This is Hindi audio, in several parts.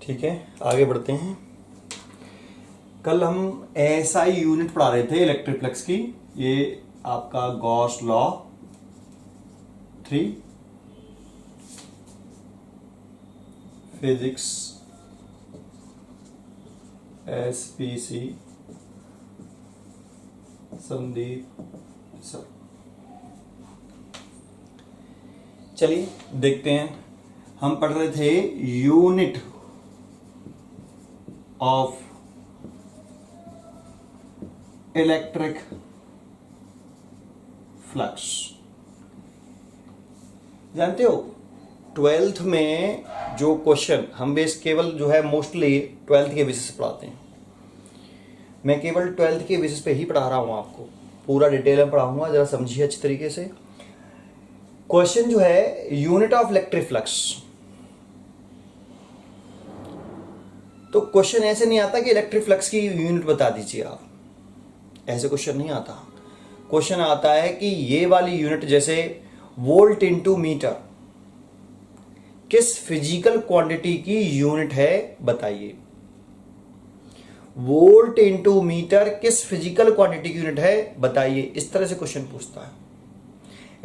ठीक है, आगे बढ़ते हैं। कल हम एसआई यूनिट पढ़ा रहे थे इलेक्ट्रिक फ्लक्स की। ये आपका Gauss law 3 physics SPC Sandeep sir. चलिए देखते हैं। हम पढ़ रहे थे यूनिट ऑफ इलेक्ट्रिक फ्लक्स। जानते हो 12th में जो क्वेश्चन हम बेस केवल जो है मोस्टली 12th के बेसिस पे पढ़ाते हैं। मैं केवल 12th के बेसिस पे ही पढ़ा रहा हूं आपको, पूरा डिटेल में पढ़ाऊंगा, जरा समझिए अच्छी तरीके से। क्वेश्चन जो है यूनिट ऑफ इलेक्ट्रिक फ्लक्स, तो क्वेश्चन ऐसे नहीं आता कि इलेक्ट्रिक फ्लक्स की यूनिट बता दीजिए आप, ऐसे क्वेश्चन नहीं आता। क्वेश्चन आता है कि ये वाली यूनिट जैसे वोल्ट इनटू मीटर किस फिजिकल क्वांटिटी की यूनिट है बताइए। वोल्ट इनटू मीटर किस फिजिकल क्वांटिटी की यूनिट है बताइए, इस तरह से क्वेश्चन पूछता है।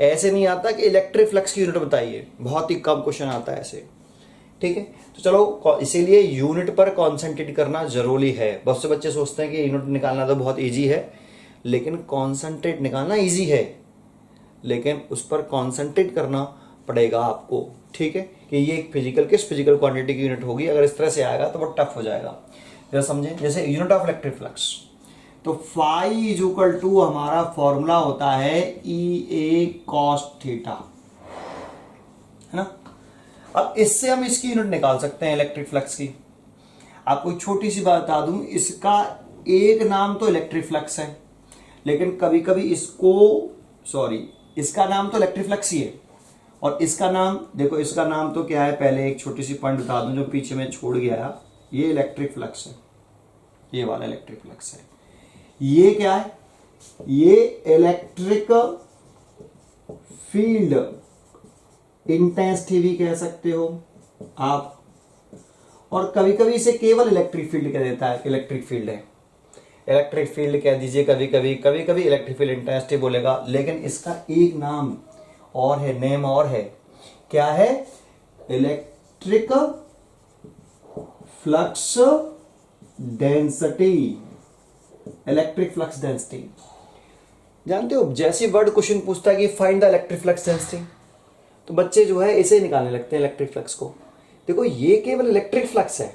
ऐसे नहीं आता कि इलेक्ट्रिक फ्लक्स की यूनिट बताइए, बहुत ही कम क्वेश्चन आता है ऐसे। ठीक है, तो चलो इसीलिए यूनिट पर कॉन्सेंट्रेट करना जरूरी है। बहुत से बच्चे सोचते हैं कि यूनिट निकालना तो बहुत इजी है, लेकिन कॉन्सेंट्रेट निकालना इजी है, लेकिन उस पर कॉन्सेंट्रेट करना पड़ेगा आपको। ठीक है, कि ये फिजिकल किस फिजिकल क्वांटिटी की यूनिट होगी। अगर इस तरह से आएगा तो बहुत टफ हो जाएगा। जरा समझें, जैसे यूनिट ऑफ इलेक्ट्रिक फ्लक्स, तो फाई इज इक्वल टू हमारा फॉर्मूला होता है ई ए कॉस थीटा, है ना। अब इससे हम इसकी यूनिट निकाल सकते हैं इलेक्ट्रिक फ्लक्स की। आपको एक छोटी सी बात बता दूं, इसका एक नाम तो इलेक्ट्रिक फ्लक्स है, लेकिन कभी कभी इसका नाम तो इलेक्ट्रिक फ्लक्स ही है, और इसका नाम देखो, इसका नाम तो क्या है, पहले एक छोटी सी पॉइंट बता दूं जो पीछे में छोड़ गया। ये इलेक्ट्रिक फ्लक्स है, ये वाला इलेक्ट्रिक फ्लक्स है। ये क्या है, ये इलेक्ट्रिक फील्ड इंटेंसिटी भी कह सकते हो आप, और कभी कभी इसे केवल इलेक्ट्रिक फील्ड कह देता है। इलेक्ट्रिक फील्ड है, इलेक्ट्रिक फील्ड कह दीजिए, कभी कभी इलेक्ट्रिक फील्ड इंटेंसिटी बोलेगा, लेकिन इसका एक नाम और है, नेम और है। क्या है? Electric flux density. Electric flux density जानते हो, जैसे वर्ड क्वेश्चन पूछता है कि find the electric flux density, तो बच्चे जो है इसे निकालने लगते हैं इलेक्ट्रिक फ्लक्स को। देखो ये केवल इलेक्ट्रिक फ्लक्स है,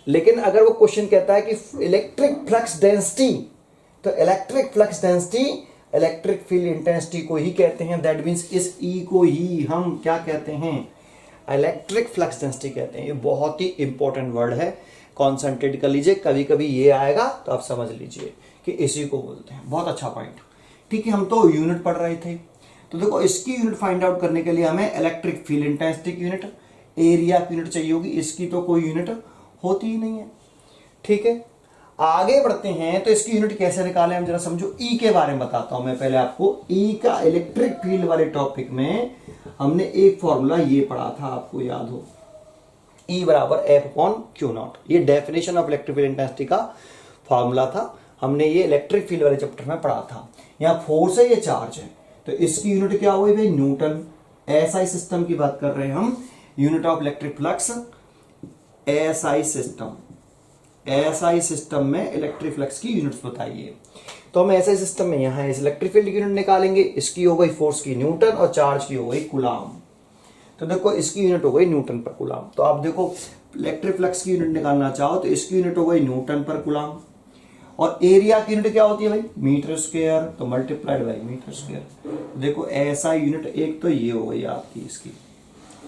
लेकिन अगर वो क्वेश्चन कहता है कि इलेक्ट्रिक फ्लक्स डेंसिटी, तो electric flux density electric field intensity को ही कहते हैं। दैट मीन्स इस ई को ही हम क्या कहते हैं? इलेक्ट्रिक फ्लक्स डेंसिटी कहते हैं। ये बहुत ही इंपॉर्टेंट वर्ड है, कॉन्सेंट्रेट कर लीजिए, कभी कभी ये आएगा तो आप समझ लीजिए कि इसी को बोलते हैं। बहुत अच्छा पॉइंट। ठीक है, हम तो यूनिट पढ़ रहे थे, तो देखो इसकी यूनिट फाइंड आउट करने के लिए हमें इलेक्ट्रिक फील्ड इंटेंसिटी की यूनिट, एरिया की यूनिट चाहिए होगी। इसकी तो कोई यूनिट होती ही नहीं है। ठीक है, आगे बढ़ते हैं। तो इसकी यूनिट कैसे निकालें हम जरा समझो। ई के बारे में बताता हूं मैं पहले आपको। ई का इलेक्ट्रिक फील्ड वाले टॉपिक में हमने एक फॉर्मूला ये पढ़ा था, आपको याद हो, E बराबर एफ अपॉन क्यू नॉट। ये definition of electric field intensity का फॉर्मूला था, हमने ये इलेक्ट्रिक फील्ड वाले चैप्टर में पढ़ा था। यहाँ फोर्स है, ये चार्ज है, तो इसकी यूनिट क्या हुई भाई? न्यूटन। एसआई सिस्टम की बात कर रहे हैं हम। Unit of electric flux SI system. SI system में इलेक्ट्रिक फ्लक्स की यूनिट्स बताइए। तो हम एसआई सिस्टम में यहाँ इस इलेक्ट्रिक फील्ड की यूनिट निकालेंगे। इसकी हो गई फोर्स की न्यूटन, और चार्ज की हो गई कूलाम। तो देखो इसकी यूनिट हो गई न्यूटन पर कूलाम। तो आप देखो इलेक्ट्रिक फ्लक्स की यूनिट निकालना चाहो तो इसकी यूनिट हो गई न्यूटन पर कूलाम, और एरिया की यूनिट क्या होती है भाई? मीटर स्क्वायर, तो मल्टीप्लाइड बाई मीटर स्क्वायर। देखो ऐसा यूनिट एक तो ये हो गई आपकी इसकी,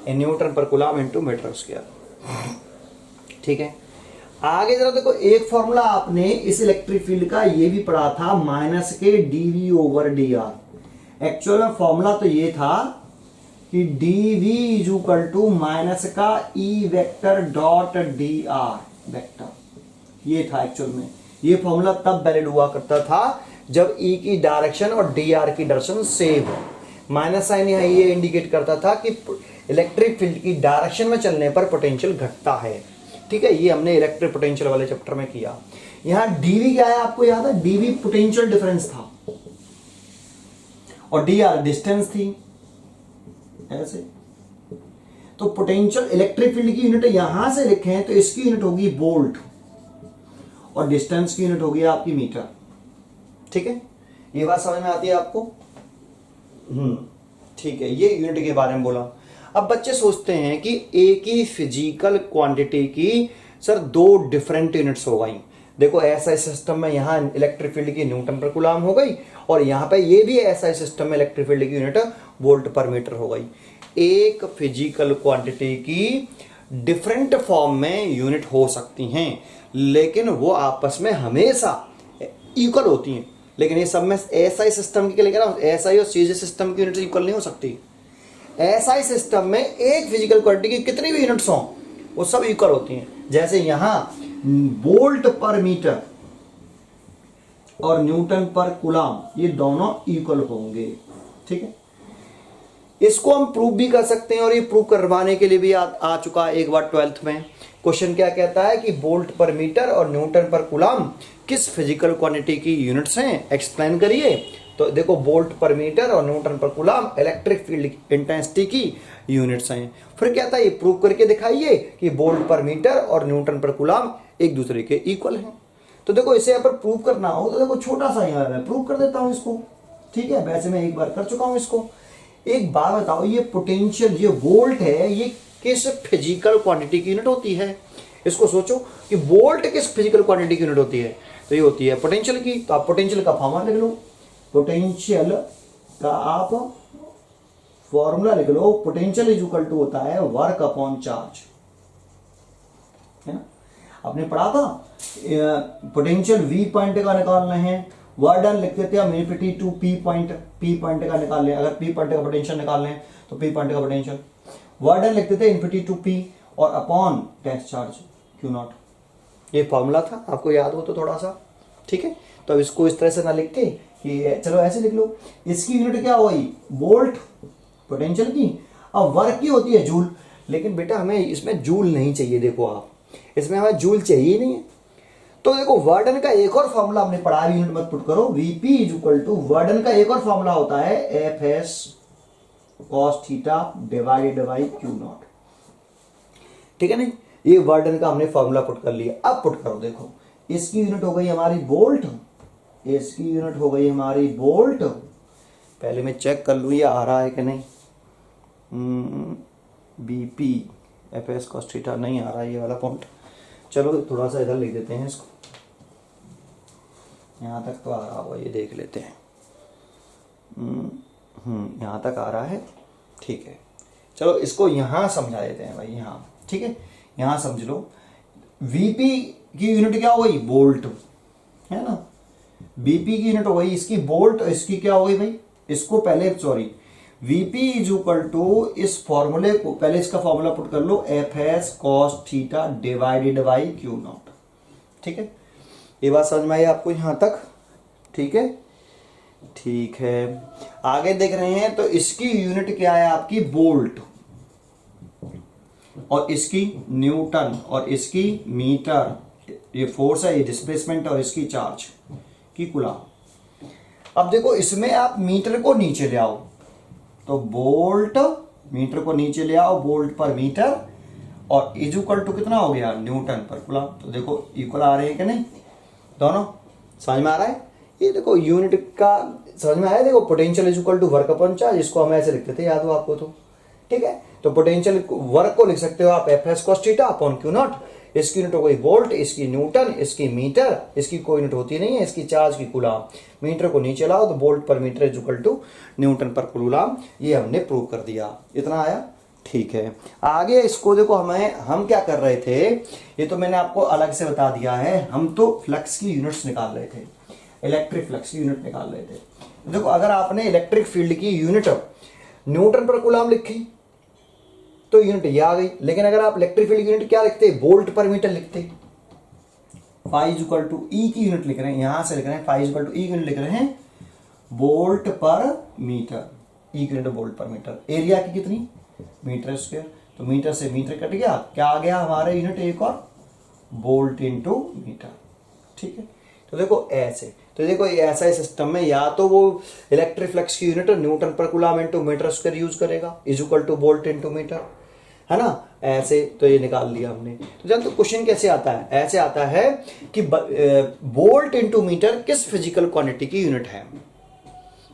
न्यूटन पर कूलाम इंटू मीटर स्क्वायर। ठीक है, आगे जरा देखो, एक फॉर्मूला आपने इस इलेक्ट्रिक फील्ड का ये भी पढ़ा था, माइनस के dv over d r. Actual में फॉर्मूला तो ये था कि dv is equal to minus का E vector dot d r vector. ये था एक्चुअल में, ये फॉर्मूला तब वैलिड हुआ करता था जब ई की डायरेक्शन और डी आर की डायरेक्शन सेम हो। माइनस साइन यहाँ ये इंडिकेट करता था कि इलेक्ट्रिक फील्ड की डायरेक्शन में चलने पर पोटेंशियल घटता है। ठीक है, ये हमने इलेक्ट्रिक पोटेंशियल वाले चैप्टर में किया। यहां डीवी क्या है आपको याद है, डीवी पोटेंशियल डिफरेंस था और डी आर डिस्टेंस थी ऐसे। तो पोटेंशियल इलेक्ट्रिक फील्ड की यूनिट यहां से लिखे हैं तो इसकी यूनिट होगी वोल्ट और डिस्टेंस की यूनिट होगी आपकी मीटर। ठीक है, ये बात समझ में आती है आपको? ठीक है, ये यूनिट के बारे में बोला। अब बच्चे सोचते हैं कि एक ही फिजिकल क्वांटिटी की सर दो डिफरेंट यूनिट्स हो गई। देखो ऐसा सिस्टम में यहां इलेक्ट्रिक फील्ड की न्यूटन पर कूलम हो गई और यहां पे ये भी ऐसा सिस्टम में इलेक्ट्रिक फील्ड की यूनिट वोल्ट पर मीटर हो गई। एक फिजिकल क्वांटिटी की डिफरेंट फॉर्म में यूनिट हो सकती हैं लेकिन वो आपस में हमेशा इक्वल होती हैं। लेकिन ये सब में एसआई सिस्टम की लेकिन एसआई और सीजे सिस्टम की यूनिट इक्वल नहीं हो सकती। एसआई सिस्टम में एक फिजिकल क्वांटिटी की कितनी भी यूनिट्स हों वो सब इक्वल होती हैं। जैसे यहां वोल्ट पर मीटर और न्यूटन पर कूलम ये दोनों इक्वल होंगे। ठीक है, इसको हम प्रूव भी कर सकते हैं और ये प्रूव करवाने के लिए भी आ चुका है एक बार 12th में। क्वेश्चन क्या कहता है कि वोल्ट पर मीटर और न्यूटन पर कूलम किस फिजिकल क्वांटिटी की यूनिट्स हैं, एक्सप्लेन करिए। तो देखो वोल्ट पर मीटर और न्यूटन पर कूलम इलेक्ट्रिक फील्ड इंटेंसिटी की यूनिट्स हैं। फिर कहता है ये प्रूव करके दिखाइए कि वोल्ट पर मीटर और न्यूटन पर कूलम एक दूसरे के इक्वल हैं। तो देखो इसे अगर प्रूव करना हो तो देखो छोटा सा यहाँ मैं प्रूव कर देता हूँ इसको। ठीक है, वैसे मैं एक बार कर चुका हूँ इसको। एक बात बताओ, ये पोटेंशियल ये वोल्ट है ये किस फिजिकल क्वांटिटी की यूनिट होती है? इसको सोचो कि वोल्ट किस फिजिकल क्वांटिटी की यूनिट होती है? तो ये होती है पोटेंशियल की। तो आप पोटेंशियल का फॉर्मूला लिख लो, पोटेंशियल का आप फॉर्मूला लिख लो। पोटेंशियल इज इक्वल टू होता है वर्क अपॉन चार्ज, है ना? आपने पढ़ा था पोटेंशियल वी पॉइंट का निकालना है, वर्डन लिख देते हैं हम इनफिनिटी टू पी पॉइंट का निकाल लें। अगर पी पॉइंट का पोटेंशियल निकाल लें तो पी पॉइंट का पोटेंशियल वर्डन लिख देते हैं इनफिनिटी टू पी और upon test charge q not. ये फॉर्मूला था, आपको याद हो तो थोड़ा सा। ठीक है, तो अब इसको इस तरह से ना लिख के कि चलो ऐसे लिख लो। इसकी यूनिट क्या हो गई? वोल्ट पोटेंशियल की। अब वर्क की होती है जूल, लेकिन बेटा हमें इसमें जूल नहीं चाहिए। देखो आप इसमें हमें जूल चाहिए नहीं है। तो देखो वर्डन का एक और फॉर्मूला हमने पढ़ा, यूनिट मत पुट करो। वीपी इज इक्वल टू वर्डन का एक और फॉर्मूला होता है F S cos theta divided by q naught. ठीक है नहीं, ये वर्डन का हमने फॉर्मूला पुट कर लिया। अब पुट करो, देखो इसकी यूनिट हो गई हमारी वोल्ट, इसकी यूनिट हो गई हमारी वोल्ट। पहले मैं चेक कर लूं ये आ रहा है कि नहीं। BP F S cos theta नहीं आ रहा है ये वाला पॉइंट। चलो थोड़ा सा इधर लिख देते हैं इसको, यहाँ तक तो आ रहा होगा, ये देख लेते हैं। यहाँ तक आ रहा है, ठीक है। चलो इसको यहाँ समझा देते हैं भाई, यहाँ ठीक है, यहाँ समझ लो। वीपी की यूनिट क्या हो गई? वोल्ट, है ना। बीपी की यूनिट हो गई इसकी वोल्ट, इसकी क्या हो गई भाई? इसको पहले sorry VP is equal to इस फॉर्मूले को पहले इसका फॉर्मूला पुट कर लो, F S cos theta divided by q naught. ठीक है, ये बात समझ में आई आपको यहाँ तक? ठीक है, ठीक है। आगे देख रहे हैं तो इसकी यूनिट क्या है आपकी? वोल्ट, और इसकी न्यूटन, और इसकी मीटर, ये फोर्स है, ये डिस्प्लेसमेंट, और इसकी चार्ज की कूलम। अब देखो इसमें आप मीटर को नीचे ले आओ तो वोल्ट, मीटर को नीचे ले आओ वोल्ट पर मीटर, और इज इक्वल टू कितना हो गया? न्यूटन पर कूलम। तो देखो इक्वल आ रहे हैं कि नहीं दोनों? समझ में आ रहा है? ये देखो यूनिट का समझ में आया। देखो potential is equal to work upon charge, इसको हम ऐसे लिखते थे, याद हो आपको तो? ठीक है, तो पोटेंशियल वर्क को लिख सकते हो आप F S cos theta upon Q not. इसकी यूनिट हो गई वोल्ट, इसकी न्यूटन, इसकी मीटर, इसकी कोई यूनिट होती नहीं है, इसकी चार्ज की कूलम। मीटर को नीचे लाओ तो volt per metre is equal to newton पर कूलम। ये हमने प्रूव कर दिया। इतना आया? ठीक है। आगे इसको देखो, हम क्या कर रहे थे, ये तो मैंने आपको अलग से बता दिया है। हम तो फ्लक्स की यूनिट्स निकाल रहे थे, इलेक्ट्रिक फ्लक्स की यूनिट निकाल रहे थे। देखो अगर आपने इलेक्ट्रिक फील्ड की यूनिट न्यूटन पर कूलम लिखी तो यूनिट ये आ गई। लेकिन अगर आप इलेक्ट्रिक फील्ड की यूनिट क्या लिखते? वोल्ट पर मीटर लिखते। फाइव इक्वल टू ई की यूनिट लिख रहे हैं, यहां से लिख रहे हैं फाइव इक्वल टू ई की यूनिट लिख रहे हैं वोल्ट पर मीटर। ई की unit volt per metre. Area की कितनी? Metre square. तो मीटर से मीटर कट गया, क्या आ गया हमारे यूनिट एक और, वोल्ट इनटू मीटर। ठीक है, तो देखो ऐसे, तो देखो ये ऐसा ही सिस्टम में या तो वो इलेक्ट्रिक फ्लक्स की यूनिट न्यूटन पर coulomb into metre square use करेगा, is equal to volt into metre, है ना, ऐसे। तो ये निकाल लिया हमने। तो जानते हो क्वेश्चन कैसे आता है, ऐसे आता है कि वोल्ट इनटू मीटर किस फिजिकल क्वांटिटी की यूनिट है,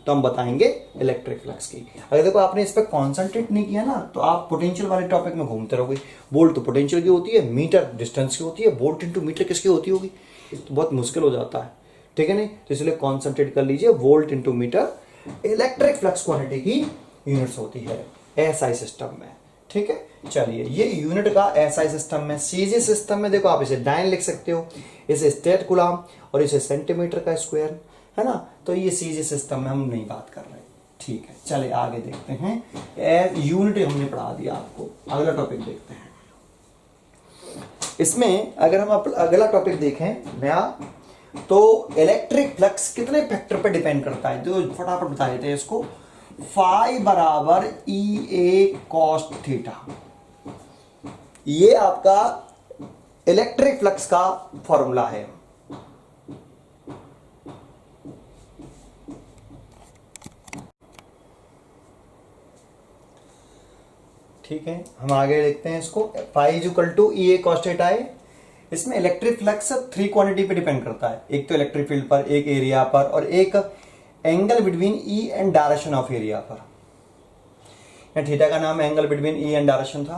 तो हम बताएंगे इलेक्ट्रिक फ्लक्स की। अगर देखो आपने इस पर कॉन्सेंट्रेट नहीं किया ना, तो आप पोटेंशियल वाले टॉपिक में घूमते रहोगे। वोल्ट तो पोटेंशियल की होती है, मीटर डिस्टेंस की होती है, वोल्ट इनटू मीटर किसकी होती होगी, तो बहुत मुश्किल हो जाता है। ठीक है नहीं, तो इसलिए कॉन्सेंट्रेट कर लीजिए, volt into metre electric flux quantity की यूनिट्स होती है एसआई सिस्टम में। ठीक है, चलिए ये यूनिट का एसआई सिस्टम में। सीजी सिस्टम में देखो आप इसे डाइन लिख सकते हो, इसे स्टेट कूलम और इसे सेंटीमीटर का स्क्वायर, है ना। तो ये सीजी सिस्टम में हम नहीं बात कर रहे। ठीक है, चलिए आगे देखते हैं। यूनिट हमने पढ़ा दिया आपको, अगला टॉपिक देखते हैं। इसमें अगर हम अगला टॉपिक देखें नया, तो इलेक्ट्रिक फ्लक्स कितने फैक्टर पर डिपेंड करता है, तो फटाफट बता देते हैं इसको। फाई बराबर ई ए कॉस थीटा, ये आपका इलेक्ट्रिक फ्लक्स का फॉर्मूला है। ठीक है, हम आगे देखते हैं इसको। Phi is equal to E A cos theta है। इसमें इलेक्ट्रिक फ्लक्स 3 क्वांटिटी पे डिपेंड करता है, एक तो इलेक्ट्रिक फील्ड पर, एक एरिया पर, और एक angle between E and direction of area पर। थीटा का नाम angle between E and direction था।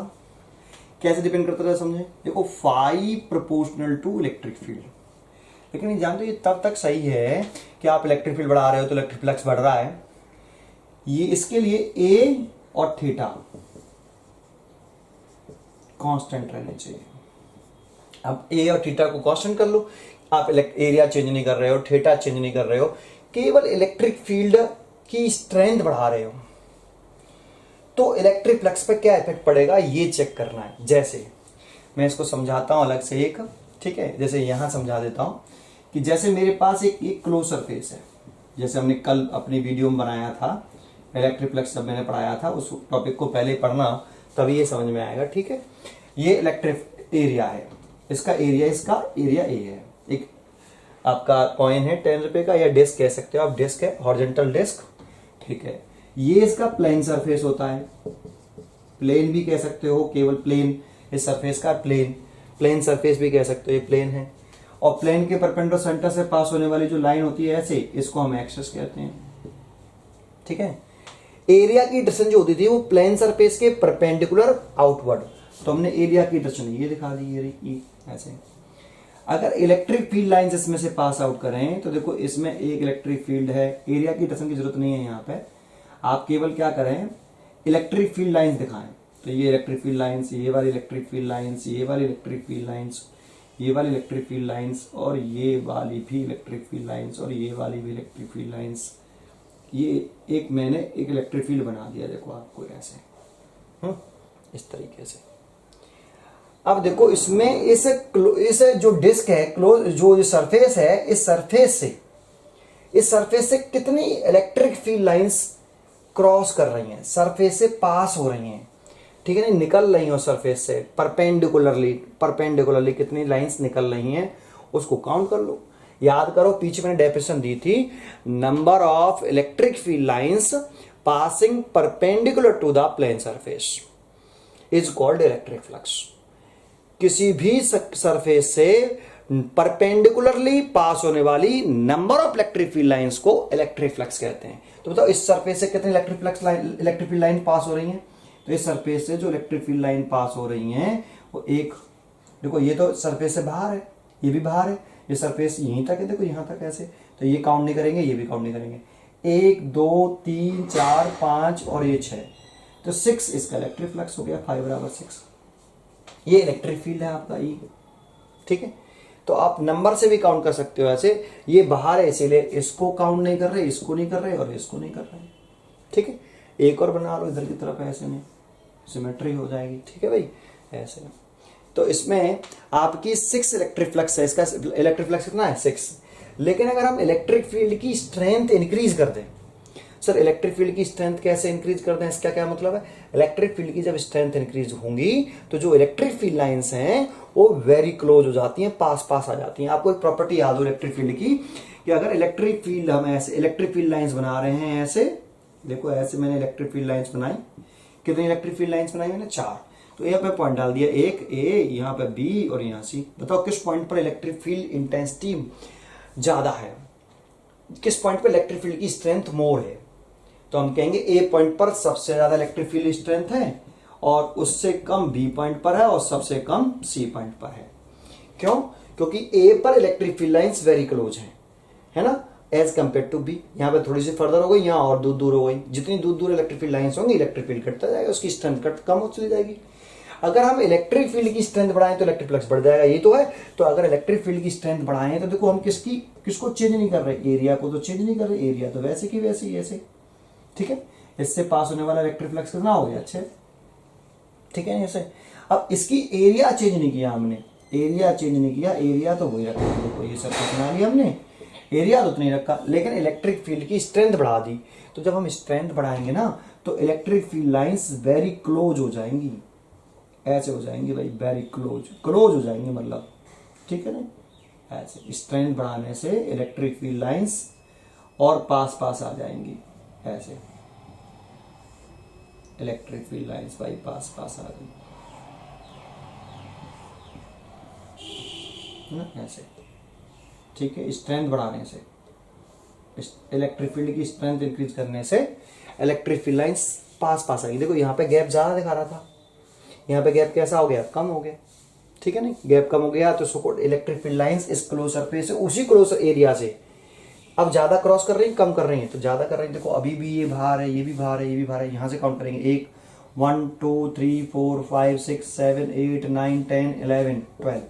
कैसे डिपेंड करता था समझे, देखो phi proportional to electric field. लेकिन ये जानते हो ये तब तक सही है कि आप इलेक्ट्रिक फील्ड बढ़ा रहे हो तो इलेक्ट्रिक फ्लक्स बढ़ रहा है। ये इसके लिए ए और थीटा कांस्टेंट रहने चाहिए। अब ए और थीटा को कांस्टेंट कर लो, आप एरिया चेंज नहीं कर रहे हो, थीटा चेंज नहीं कर रहे हो, केवल इलेक्ट्रिक फील्ड की स्ट्रेंथ बढ़ा रहे हो। तो इलेक्ट्रिक फ्लक्स पर क्या इफेक्ट पड़ेगा ये चेक करना है। जैसे मैं इसको समझाता हूं अलग से एक, ठीक है, जैसे यहां समझा देता हूं कि जैसे मेरे पास एक क्लोज सरफेस है, जैसे हमने कल अपनी वीडियो में बनाया था इलेक्ट्रिक फ्लक्स, जब मैंने पढ़ाया था उस टॉपिक को पहले पढ़ना तभी ये समझ में आएगा। ठीक है, ये इलेक्ट्रिक एरिया है, इसका एरिया ए है। एक आपका कॉइन है 10 रुपए का, या डिस्क कह सकते हो आप, डिस्क है, हॉरिजॉन्टल डिस्क। ठीक है, ये इसका प्लेन सरफेस होता है, प्लेन भी कह सकते हो, केवल प्लेन इस सरफेस का प्लेन सरफेस भी कह सकते हो, ये प्लेन है। और प्लेन के परपेंडिकुलर सेंटर से पास होने वाली जो लाइन होती है ऐसे, इसको हम एक्सिस कहते हैं। ठीक है, एरिया की डायरेक्शन जो होती थी वो प्लेन सरफेस के परपेंडिकुलर आउटवर्ड, तो हमने एरिया की डायरेक्शन ये दिखा दी, ये ऐसे। अगर इलेक्ट्रिक फील्ड लाइंस इसमें से पास आउट करें तो देखो इसमें एक इलेक्ट्रिक फील्ड है, एरिया की डायरेक्शन की जरूरत नहीं है यहाँ पे, आप केवल क्या करें इलेक्ट्रिक फील्ड लाइंस दिखाएं। तो ये इलेक्ट्रिक फील्ड लाइंस, ये वाली इलेक्ट्रिक फील्ड लाइंस, ये वाली इलेक्ट्रिक फील्ड लाइंस, ये वाली इलेक्ट्रिक फील्ड लाइंस, और ये वाली भी इलेक्ट्रिक फील्ड लाइंस, और ये वाली भी इलेक्ट्रिक फील्ड लाइंस। ये एक मैंने एक इलेक्ट्रिक फील्ड बना दिया, देखो आपको ऐसे, इस तरीके से। अब देखो इसमें इस जो डिस्क है, क्लोज जो सरफेस है, इस सरफेस से कितनी इलेक्ट्रिक फील्ड लाइंस क्रॉस कर रही हैं, सरफेस से पास हो रही हैं। ठीक है, नहीं निकल रही हो सरफेस से परपेंडिकुलरली कितनी लाइंस निकल रही हैं उसको काउंट कर लो। याद करो पीछे मैंने डेफिनेशन दी थी, number of electric field lines passing perpendicular to the plane surface is called electric flux. किसी भी सरफेस से परपेंडिकुलरली पास होने वाली number of electric field lines को इलेक्ट्रिक फ्लक्स कहते हैं। तो बताओ इस सरफेस से कितनी इलेक्ट्रिक फील्ड लाइन पास हो रही हैं, तो इस सरफेस से जो इलेक्ट्रिक फील्ड लाइन पास हो रही हैं वो एक, देखो ये तो सरफेस से बाहर है, ये भी बाहर है, ये सरफेस यहीं तक है, देखो यहां तक ऐसे, तो ये काउंट नहीं करेंगे, ये भी काउंट नहीं करेंगे। 1 2 3 4 5 और ये 6, तो 6 इसका इलेक्ट्रिक फ्लक्स हो गया, 5 बराबर 6। ये इलेक्ट्रिक फील्ड है आपका ई। ठीक है, तो आप नंबर से भी काउंट कर सकते हो ऐसे, ये बाहर है इसीलिए इसको काउंट नहीं कर रहे, इसको नहीं कर रहे और इसको नहीं कर रहे। ठीक है, एक और बना लो इधर की तरफ, ऐसे में सिमेट्री हो जाएगी। ठीक है भाई, ऐसे। तो इसमें आपकी 6 इलेक्ट्रिक फ्लक्स है, इसका इलेक्ट्रिक फ्लक्स कितना है 6। लेकिन अगर हम इलेक्ट्रिक फील्ड की स्ट्रेंथ इंक्रीज कर दें सर इलेक्ट्रिक फील्ड की स्ट्रेंथ कैसे इंक्रीज करते हैं, इसका क्या मतलब है? इलेक्ट्रिक फील्ड की जब स्ट्रेंथ इंक्रीज होंगी तो जो इलेक्ट्रिक फील्ड लाइंस हैं वो वेरी क्लोज हो जाती हैं, पास पास आ जाती हैं। आपको एक प्रॉपर्टी याद हो इलेक्ट्रिक फील्ड की कि अगर इलेक्ट्रिक फील्ड हम ऐसे इलेक्ट्रिक फील्ड लाइंस बना रहे हैं, ऐसे देखो ऐसे मैंने इलेक्ट्रिक फील्ड लाइंस बनाई, कितनी इलेक्ट्रिक फील्ड लाइंस बनाई मैंने? 4। तो यहाँ पे पॉइंट डाल दिया, एक ए, यहाँ पे बी और यहाँ सी। बताओ किस पॉइंट पर इलेक्ट्रिक फील्ड इंटेंसिटी ज्यादा है, किस पॉइंट पर इलेक्ट्रिक फील्ड की स्ट्रेंथ मोर है? तो हम कहेंगे ए पॉइंट पर सबसे ज्यादा इलेक्ट्रिक फील्ड स्ट्रेंथ है और उससे कम बी पॉइंट पर है और सबसे कम सी पॉइंट पर है। क्यों? क्योंकि ए पर electric field lines very close है ना, एज कंपेयर टू बी। यहाँ पे थोड़ी सी फर्दर हो गई, यहाँ और दूर हो गई। जितनी दूर इलेक्ट्रिक फील्ड लाइंस होंगी इलेक्ट्रिक फील्ड घटता जाएगा, उसकी स्ट्रेंथ कम हो चली जाएगी। अगर हम इलेक्ट्रिक फील्ड की स्ट्रेंथ बढ़ाएं तो इलेक्ट्रिक फ्लक्स बढ़ जाएगा, ये तो है। तो अगर इलेक्ट्रिक फील्ड की स्ट्रेंथ बढ़ाएं तो देखो हम किसको चेंज नहीं कर रहे, एरिया को तो चेंज नहीं कर रहे, एरिया तो वैसे की वैसे ही ऐसे, ठीक है। इससे पास होने वाला इलेक्ट्रिक फ्लक्स कितना हो गया? अच्छे, ठीक है ऐसे। अब इसकी एरिया चेंज नहीं किया हमने, एरिया चेंज नहीं किया, एरिया तो वही रखा। देखो ये सर्कल बना लिया हमने, एरिया तो नहीं रखा, लेकिन इलेक्ट्रिक फील्ड की स्ट्रेंथ बढ़ा दी। तो जब हम स्ट्रेंथ बढ़ाएंगे ना तो electric field lines very close हो जाएंगी, ऐसे हो जाएंगी भाई, वेरी क्लोज हो जाएंगी मतलब, ठीक है ना। ऐसे स्ट्रेंथ बढ़ाने से इलेक्ट्रिक फील्ड लाइंस और पास पास आ जाएंगी, ऐसे इलेक्ट्रिक फील्ड लाइंस भाई पास पास आ गई ना, ऐसे, ठीक है। स्ट्रेंथ बढ़ाने से, इलेक्ट्रिक फील्ड की स्ट्रेंथ इंक्रीज करने से इलेक्ट्रिक फील्ड लाइंस पास पास आएगी। देखो यहाँ पे गैप ज्यादा दिखा रहा था, यहाँ पे गैप कैसा हो गया? कम हो गया, ठीक है ना। गैप कम हो गया तो सो इलेक्ट्रिक फील्ड लाइंस इस क्लोज सरफेस से, उसी क्लोज एरिया से अब ज्यादा क्रॉस कर रही है, कम कर रही है? तो ज्यादा कर रही है। देखो अभी भी ये बाहर है, ये भी बाहर है, ये भी बाहर है। यहाँ से काउंट करेंगे, 1 2 3 4 5 6 7 8 9 10 11 12,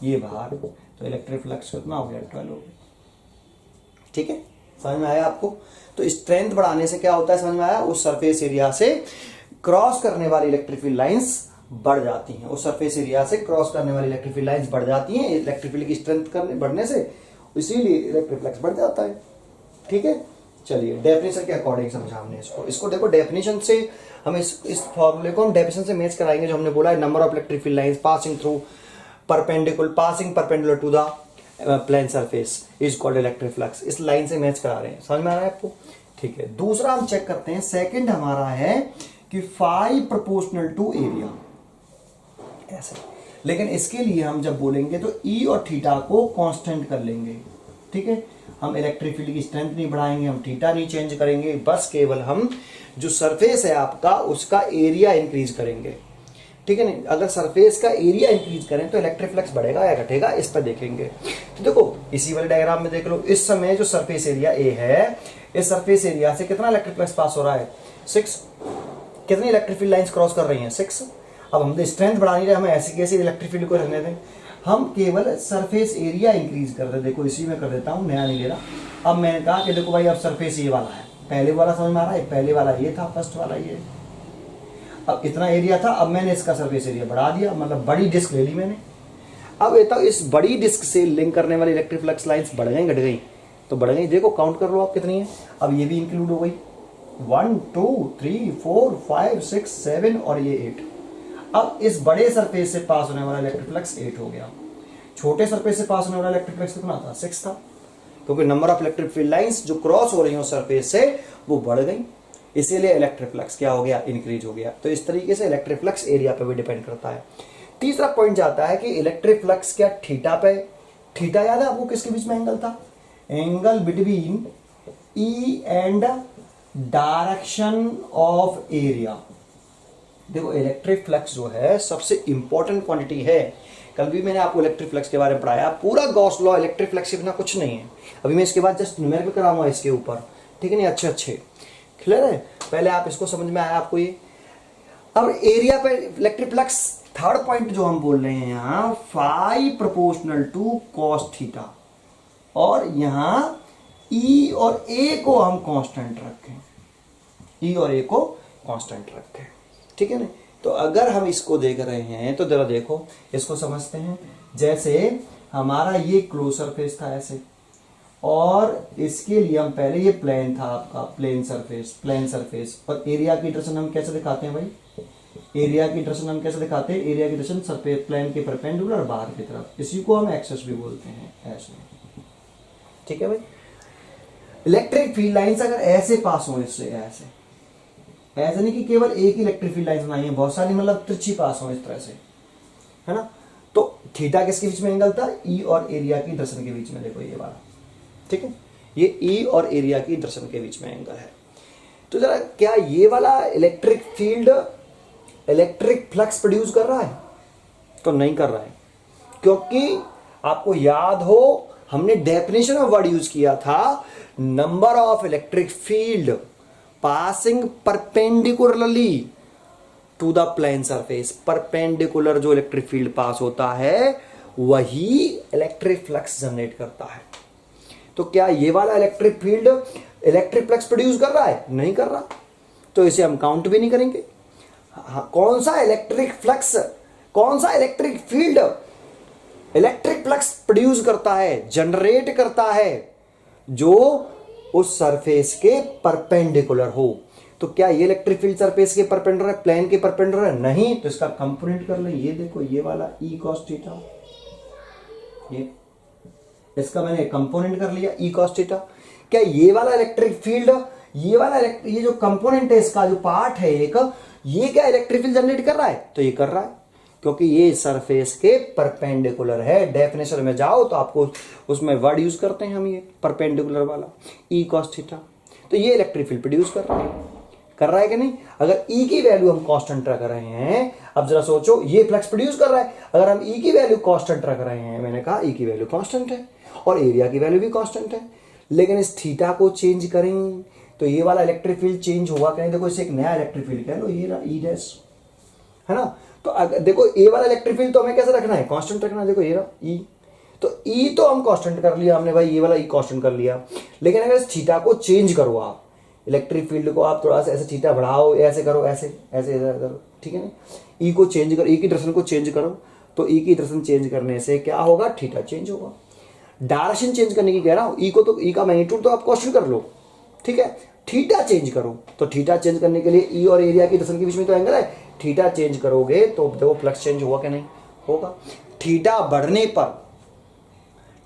ये बाहर। तो इलेक्ट्रिक फ्लक्स कितना हो गया? 12 हो गया, ठीक है। समझ में आया आपको? तो स्ट्रेंथ बढ़ाने से क्या होता है, समझ में आया? उस सरफेस एरिया से क्रॉस करने वाली इलेक्ट्रिक फील्ड लाइंस बढ़ जाती हैं, उस सरफेस एरिया से क्रॉस करने वाली इलेक्ट्रिक फील्ड लाइंस बढ़ जाती हैं इलेक्ट्रिक फील्ड की स्ट्रेंथ बढ़ने से, इसीलिए इलेक्ट्रिक फ्लक्स बढ़ जाता है, ठीक है। चलिए डेफिनेशन के अकॉर्डिंग समझा हमने इसको देखो डेफिनेशन से हम इस फॉर्मूले को हम डेफिनेशन से मैच कराएंगे। जो हमने बोला है, number of electric field lines passing perpendicular to the plane surface is called electric flux. इस लाइन से मैच करा रहे हैं, समझ में आ रहा है आपको? ठीक है। दूसरा हम चेक करते हैं, सेकंड हमारा है कि फाई प्रोपोर्शनल टू एरिया, ऐसे। लेकिन इसके लिए हम जब बोलेंगे तो ई और थीटा को कांस्टेंट कर लेंगे, ठीक है। हम इलेक्ट्रिक फील्ड की स्ट्रेंथ नहीं बढ़ाएंगे, हम थीटा नहीं चेंज करेंगे, बस केवल हम जो सरफेस है आपका उसका एरिया इंक्रीज करेंगे, ठीक है नहीं। अगर सरफेस का एरिया इंक्रीज करें तो इलेक्ट्रिक फ्लक्स बढ़ेगा या घटेगा, इस पर देखेंगे। तो देखो इसी वाले डायग्राम में देख लो, इस समय जो सरफेस एरिया ए है, इस सरफेस एरिया से कितना इलेक्ट्रिक फ्लक्स पास हो रहा है? 6। कितनी इलेक्ट्रिक फील्ड लाइंस क्रॉस कर रही हैं? 6। अब हम स्ट्रेंथ बढ़ा नहीं रहे, हमें ऐसी कैसी इलेक्ट्रिक फील्ड को रहने दें, हम केवल सरफेस एरिया इंक्रीज कर रहे। देखो इसी में कर देता हूं, नया नहीं ले रहा। अब मैंने कहा कि देखो भाई अब सरफेस ये वाला है, पहले वाला समझ में आ रहा है, पहले वाला ये था, फर्स्ट वाला ये। अब इतना एरिया था, अब मैंने इसका सरफेस एरिया बढ़ा दिया, मतलब बड़ी डिस्क ले ली मैंने। अब ये तो इस बड़ी डिस्क से लिंक करने वाली इलेक्ट्रिक फ्लक्स लाइंस बढ़ गई, घट गई? तो बढ़ गई। देखो काउंट कर लो आप कितनी है। अब ये भी इंक्लूड हो गई, 1 2 3 4 5 6 7 और ये 8। अब इस बड़े सरफेस से पास होने वाला इलेक्ट्रिक फ्लक्स 8 हो गया, छोटे सरफेस से पास होने वाला इलेक्ट्रिक फ्लक्स कितना था? 6 था, क्योंकि number of electric field lines जो क्रॉस हो रही हो सरफेस से वो बढ़ गई, इसीलिए इलेक्ट्रिक फ्लक्स क्या हो गया? इंक्रीज हो गया। तो इस तरीके से इलेक्ट्रिक फ्लक्स एरिया पे भी डिपेंड करता है। तीसरा पॉइंट जाता है कि इलेक्ट्रिक फ्लक्स क्या थीटा पे, थीटा याद है आपको किसके बीच में एंगल था? Angle between E and direction of area. देखो इलेक्ट्रिक फ्लक्स जो है सबसे इंपॉर्टेंट क्वांटिटी है। कल भी मैंने आपको इलेक्ट्रिक फ्लक्स के बारे में पढ़ाया, पूरा गॉस लॉ इलेक्ट्रिक फ्लक्स के बिना कुछ नहीं है। अभी मैं इसके बाद जस्ट न्यूमेरिकल कराऊंगा इसके ऊपर, ठीक है नहीं? अच्छे क्लियर है? पहले आप इसको समझ में आया आपको ये। अब एरिया पे इलेक्ट्रिक फ्लक्स, थर्ड पॉइंट जो हम बोल रहे हैं यहाँ, phi proportional to cos theta, और यहाँ ई और ए को हम कांस्टेंट रखें, ई और ए को कांस्टेंट रखें, ठीक है ना? तो अगर हम इसको देख रहे हैं तो जरा देखो इसको समझते हैं। जैसे हमारा ये क्लोज सरफेस था ऐसे, और इसके लिए हम पहले, ये प्लेन था आपका, प्लेन सरफेस, और एरिया की डायरेक्शन हम कैसे दिखाते हैं भाई, एरिया की डायरेक्शन हम कैसे दिखाते हैं, एरिया की डायरेक्शन सरफेस प्लेन के परपेंडिकुलर बाहर की तरफ, इसी को हम एक्सेस भी बोलते हैं, ऐसे। ठीक है भाई। इलेक्ट्रिक फील्ड लाइंस अगर ऐसे पास हो, इससे ऐसे नहीं कि केवल एक ही इलेक्ट्रिक फील्ड लाइंस बनाई है, बहुत सारी मतलब तिरछी पास हो इस तरह से, है ना। तो थीटा किसके बीच में एंगल था, ई और एरिया की डायरेक्शन के बीच में, देखो ये वाला, ठीक है, ये ई और एरिया की डायरेक्शन के बीच में एंगल है। तो जरा क्या ये वाला electric field electric flux produce कर रहा है, तो नहीं कर रहा है, क्योंकि आपको याद हो हमने डेफिनेशन ऑफ वर्ड यूज किया था, number of electric field passing perpendicularly to the plane surface, perpendicular जो इलेक्ट्रिक फील्ड पास होता है वही इलेक्ट्रिक फ्लक्स जनरेट करता है। तो क्या ये वाला electric field electric flux produce कर रहा है, नहीं कर रहा, तो इसे हम काउंट भी नहीं करेंगे। कौन सा electric field electric flux produce करता है, जनरेट करता है, जो उस सरफेस के परपेंडिकुलर हो। तो क्या ये इलेक्ट्रिक फील्ड सरफेस के परपेंडिकुलर है, प्लेन के परपेंडिकुलर है, नहीं, तो इसका कंपोनेंट कर ले, ये देखो ये वाला ई कॉस थीटा, ये इसका मैंने कंपोनेंट कर लिया ई कॉस थीटा। क्या ये वाला इलेक्ट्रिक फील्ड, ये जो कंपोनेंट है इसका जो पार्ट है एक, ये क्या इलेक्ट्रिक फील्ड जनरेट कर रहा है, तो ये कर रहा है, क्योंकि ये सरफेस के परपेंडिकुलर है। डेफिनेशन में जाओ तो आपको उसमें वर्ड यूज करते हैं हम, ये परपेंडिकुलर वाला ई कॉस थीटा। तो ये इलेक्ट्रिक फील्ड प्रोड्यूस कर रहा है कि नहीं। अगर ई की वैल्यू हम कांस्टेंट रख रहे हैं, अब जरा सोचो, ये फ्लक्स प्रोड्यूस कर रहा है, अगर हम ई की वैल्यू कांस्टेंट रख रहे हैं, मैंने कहा ई की वैल्यू कांस्टेंट है और एरिया की वैल्यू भी कांस्टेंट है, लेकिन इस थीटा को चेंज करें तो ये वाला इलेक्ट्रिक फील्ड चेंज होगा कि नहीं। देखो इसे एक नया इलेक्ट्रिक फील्ड कह लो, ये ई डैश, है ना। तो अगर देखो ए वाला इलेक्ट्रिक फील्ड तो हमें कैसे रखना है, कांस्टेंट रखना है। देखो ये ई, तो ई तो हम कांस्टेंट कर लिया हमने भाई, ये वाला ई कांस्टेंट कर लिया, लेकिन अगर इस थीटा को चेंज करो, आप इलेक्ट्रिक फील्ड को आप थोड़ा सा ऐसे थीटा बढ़ाओ, ऐसे करो, ऐसे करो, ठीक है ना, ई को चेंज करो, ई की डायरेक्शन को चेंज करो, तो ई की डायरेक्शन चेंज करने से क्या होगा, थीटा चेंज होगा। डायरेक्शन चेंज करने की कह रहा हूं, ई को तो ई का मैग्नीट्यूड तो आप कांस्टेंट कर लो, ठीक है, थीटा चेंज करो, तो थीटा चेंज करने के लिए ई और एरिया की डायरेक्शन के बीच में तो एंगल है, थीटा चेंज करोगे तो देखो फ्लक्स चेंज होगा कि नहीं होगा। थीटा बढ़ने पर,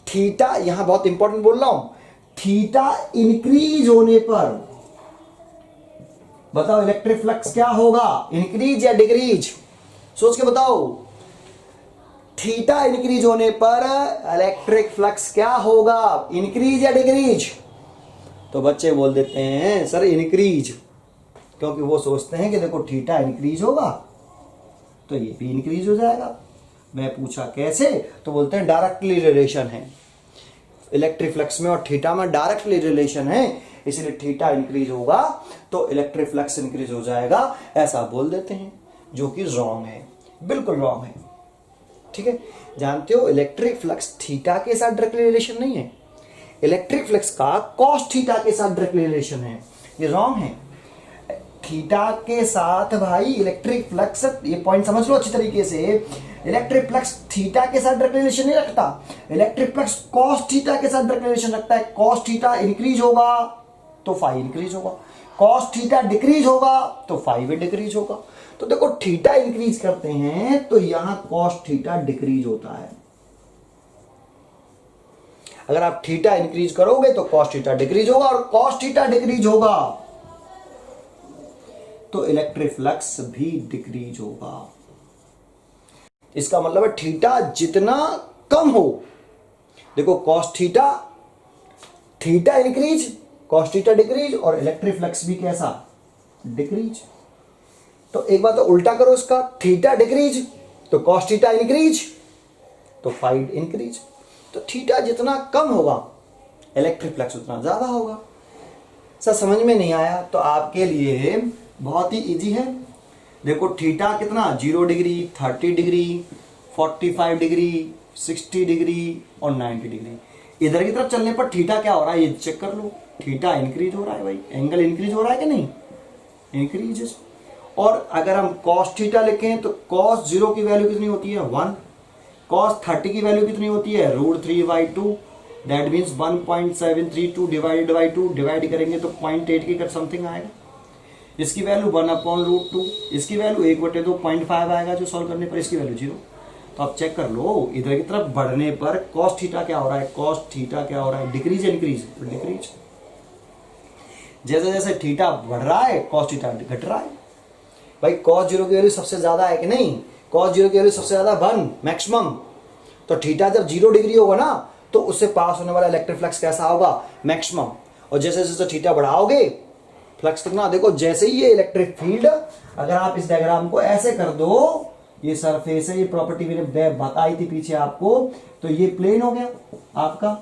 थीटा यहां बहुत इंपॉर्टेंट बोल रहा हूं, थीटा इंक्रीज होने पर बताओ इलेक्ट्रिक फ्लक्स क्या होगा, इंक्रीज या डिक्रीज, सोच के बताओ। थीटा इंक्रीज होने पर इलेक्ट्रिक फ्लक्स क्या होगा, इंक्रीज या डिक्रीज। तो बच्चे बोल देते हैं सर इंक्रीज, क्योंकि वो सोचते हैं कि देखो थीटा इंक्रीज होगा तो ये भी इंक्रीज हो जाएगा। मैं पूछा कैसे, तो बोलते हैं डायरेक्टली रिलेशन है इलेक्ट्रिक फ्लक्स में और थीटा में, डायरेक्टली रिलेशन है, इसलिए थीटा इंक्रीज होगा तो इलेक्ट्रिक फ्लक्स इंक्रीज हो जाएगा, ऐसा बोल देते हैं, जो कि रॉन्ग है, बिल्कुल रॉन्ग है। ठीक है, जानते हो इलेक्ट्रिक फ्लक्स थीटा के साथ डायरेक्टली रिलेशन नहीं है, इलेक्ट्रिक फ्लक्स का कॉस थीटा के साथ डायरेक्टली रिलेशन है, ये रॉन्ग है। थीटा के साथ भाई इलेक्ट्रिक फ्लक्स, ये पॉइंट समझ लो अच्छी तरीके से, इलेक्ट्रिक फ्लक्स थीटा के साथ डायरेक्ट रिलेशन नहीं रखता, इलेक्ट्रिक फ्लक्स कॉस थीटा के साथ डायरेक्ट रिलेशन रखता है। कॉस थीटा इंक्रीज होगा तो फाई इंक्रीज होगा, कॉस थीटा डिक्रीज होगा तो फाई भी डिक्रीज होगा। तो देखो थीटा इंक्रीज करते हैं तो यहां कॉस थीटा डिक्रीज होता है, अगर आप थीटा इंक्रीज करोगे तो कॉस थीटा डिक्रीज होगा, और कॉस थीटा डिक्रीज होगा तो इलेक्ट्रिक फ्लक्स भी डिक्रीज होगा। इसका मतलब है थीटा जितना कम हो, देखो cos theta, theta increase, cos theta decrease, और इलेक्ट्रिक फ्लक्स भी कैसा, डिक्रीज। तो एक बार तो उल्टा करो इसका, थीटा डिक्रीज तो कॉस थीटा इंक्रीज तो फाई इंक्रीज। तो थीटा जितना कम होगा इलेक्ट्रिक फ्लक्स उतना ज्यादा होगा। सर समझ में नहीं आया तो आपके लिए बहुत ही इजी है, देखो थीटा कितना, 0 डिग्री, 30 डिग्री, 45 डिग्री, 60 डिग्री और 90 डिग्री। इधर की तरफ चलने पर थीटा क्या हो रहा है ये चेक कर लो, थीटा इंक्रीज हो रहा है भाई, एंगल इंक्रीज हो रहा है कि नहीं, इंक्रीज। और अगर हम कॉस थीटा लिखें तो कॉस 0 की वैल्यू कितनी होती है, 1, कॉस 30 की वैल्यू कितनी होती है, √3/2, that means 1.732 divided by 2, divide करेंगे तो 0.8 के कर समथिंग आएगा। इसकी वैल्यू 1/√2, इसकी वैल्यू 1/2 0.5 आएगा जो सॉल्व करने पर, इसकी वैल्यू 0। तो आप चेक कर लो इधर की तरफ बढ़ने पर कॉस थीटा क्या हो रहा है, कॉस थीटा क्या हो रहा है, डिक्रीज इंक्रीज, तो डिक्रीज। जैसे जैसे थीटा बढ़ रहा है कॉस थीटा घट रहा है। भाई कॉस 0 की वैल्यू सबसे ज्यादा है कि नहीं, कॉस 0 की वैल्यू सबसे ज्यादा 1 मैक्सिमम। तो थीटा जब 0 डिग्री होगा ना तो उससे पास होने वाला इलेक्ट्रिक फ्लक्स कैसा होगा, मैक्सिमम। और जैसे जैसे थीटा बढ़ाओगे फ्लक्स कितना, देखो जैसे ही ये इलेक्ट्रिक फील्ड, अगर आप इस डायग्राम को ऐसे कर दो, ये सरफेस है, ये प्रॉपर्टी मैंने बताई थी पीछे आपको, तो ये प्लेन हो गया आपका।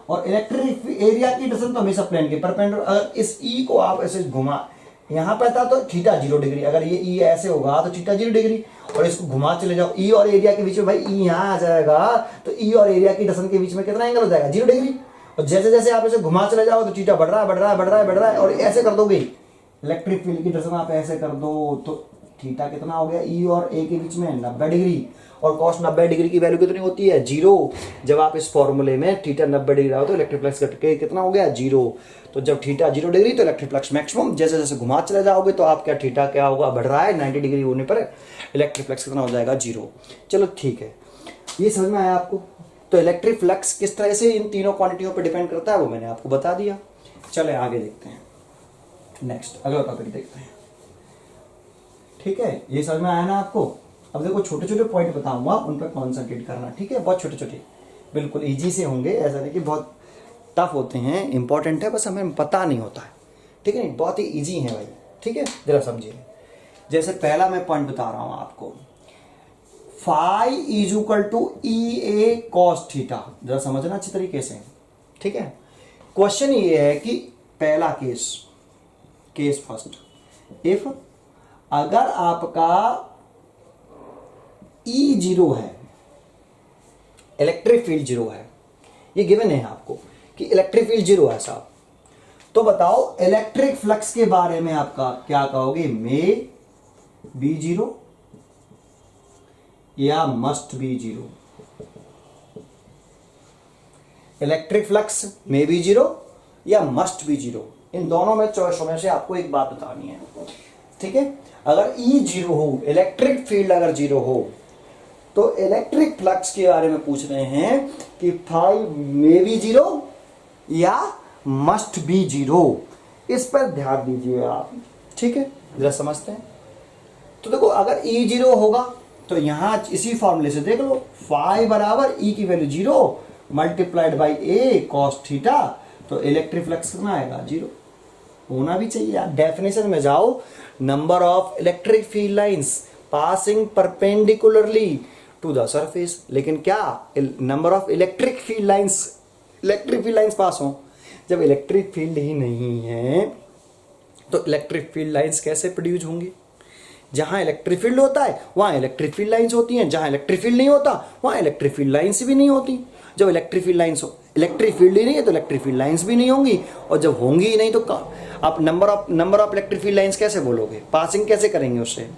और इलेक्ट्रिक एरिया की डायरेक्शन तो हमेशा प्लेन के परपेंडिकुलर। अगर इस ई को आप ऐसे घुमा, यहां पे था तो थीटा 0 डिग्री, अगर ये ई ऐसे होगा तो थीटा 0 डिग्री, और इसको घुमा चले जाओ ई और एरिया के बीच में, भाई ई यहां आ जाएगा तो ई और एरिया की डायरेक्शन के बीच में कितना एंगल हो जाएगा, 0 डिग्री। और जैसे जैसे आप इसे घुमा चले जाओ तो थीटा बढ़ रहा है बढ़ रहा है बढ़ रहा है बढ़ रहा है, और ऐसे कर दोगे इलेक्ट्रिक फील्ड की डायरेक्शन आप ऐसे कर दो तो थीटा कितना हो गया, ई और ए के बीच में 90 डिग्री। और कॉस 90 डिग्री की वैल्यू कितनी होती है, 0। जब आप इस फॉर्मूले में थीटा 90 डिग्री आओ तो इलेक्ट्रिक फ्लक्स घट के कितना हो गया, 0। तो जब थीटा 0 डिग्री तो इलेक्ट्रिक फ्लक्स मैक्सिमम, जैसे जैसे घुमा चले जाओगे तो आप क्या थीटा क्या होगा, बढ़ रहा है, 90 डिग्री होने पर इलेक्ट्रिक फ्लक्स कितना हो जाएगा, 0। चलो ठीक है, ये समझ में आया आपको। तो इलेक्ट्रिक फ्लक्स किस तरह से इन तीनों क्वांटिटियों पर डिपेंड करता है वो मैंने आपको बता दिया। चले आगे देखते हैं, नेक्स्ट अगला टॉपिक देखते हैं। ठीक है, ये समझ में आया ना आपको। अब देखो छोटे छोटे पॉइंट बताऊंगा, उन पर कॉन्सेंट्रेट करना, ठीक है। बहुत छोटे छोटे, बिल्कुल इजी से होंगे, ऐसा नहीं कि बहुत टफ होते हैं, इंपॉर्टेंट है, बस हमें पता नहीं होता है, ठीक है। नहीं, बहुत ही इजी है भाई, ठीक है, जरा समझिए। जैसे पहला मैं पॉइंट बता रहा हूं आपको, phi is equal to E A cos theta, जरा समझना अच्छी तरीके से, ठीक है। क्वेश्चन ये है कि पहला केस फर्स्ट, इफ अगर आपका ई 0 है, इलेक्ट्रिक फील्ड 0 है, ये गिवन है आपको कि इलेक्ट्रिक फील्ड 0 है साहब, तो बताओ इलेक्ट्रिक फ्लक्स के बारे में आपका क्या कहोगे, मे बी 0 या must be 0। Electric flux may be 0 या मस्ट बी 0, इन दोनों में चॉइसों में से आपको एक बात बतानी है, ठीक है। अगर ई 0 हो, इलेक्ट्रिक फील्ड अगर 0 हो, तो इलेक्ट्रिक फ्लक्स के बारे में पूछ रहे हैं कि फाई मे बी 0 या मस्ट बी 0। इस पर ध्यान दीजिए आप, ठीक है, जरा समझते हैं। तो देखो अगर ई 0 होगा तो यहां इसी फॉर्मूले से देख लो, फाई बराबर ई की value 0 multiplied by A cos theta, तो इलेक्ट्रिक फ्लक्स कितना आएगा, 0 होना भी चाहिए। आप डेफिनेशन में जाओ, number of electric field lines passing perpendicularly to the surface, लेकिन क्या number of electric field lines pass हो। जब इलेक्ट्रिक फील्ड ही नहीं है तो इलेक्ट्रिक फील्ड लाइंस कैसे प्रोड्यूस होंगी। जहां इलेक्ट्रिक फील्ड होता है वहां इलेक्ट्रिक फील्ड लाइंस होती हैं, जहां इलेक्ट्रिक फील्ड नहीं होता वहां इलेक्ट्रिक फील्ड लाइंस भी नहीं होती। जब इलेक्ट्रिक फील्ड ही नहीं है तो इलेक्ट्रिक फील्ड लाइंस भी नहीं होंगी, और जब होंगी ही नहीं तो आप number of electric field lines कैसे बोलोगे, पासिंग कैसे करेंगे उससे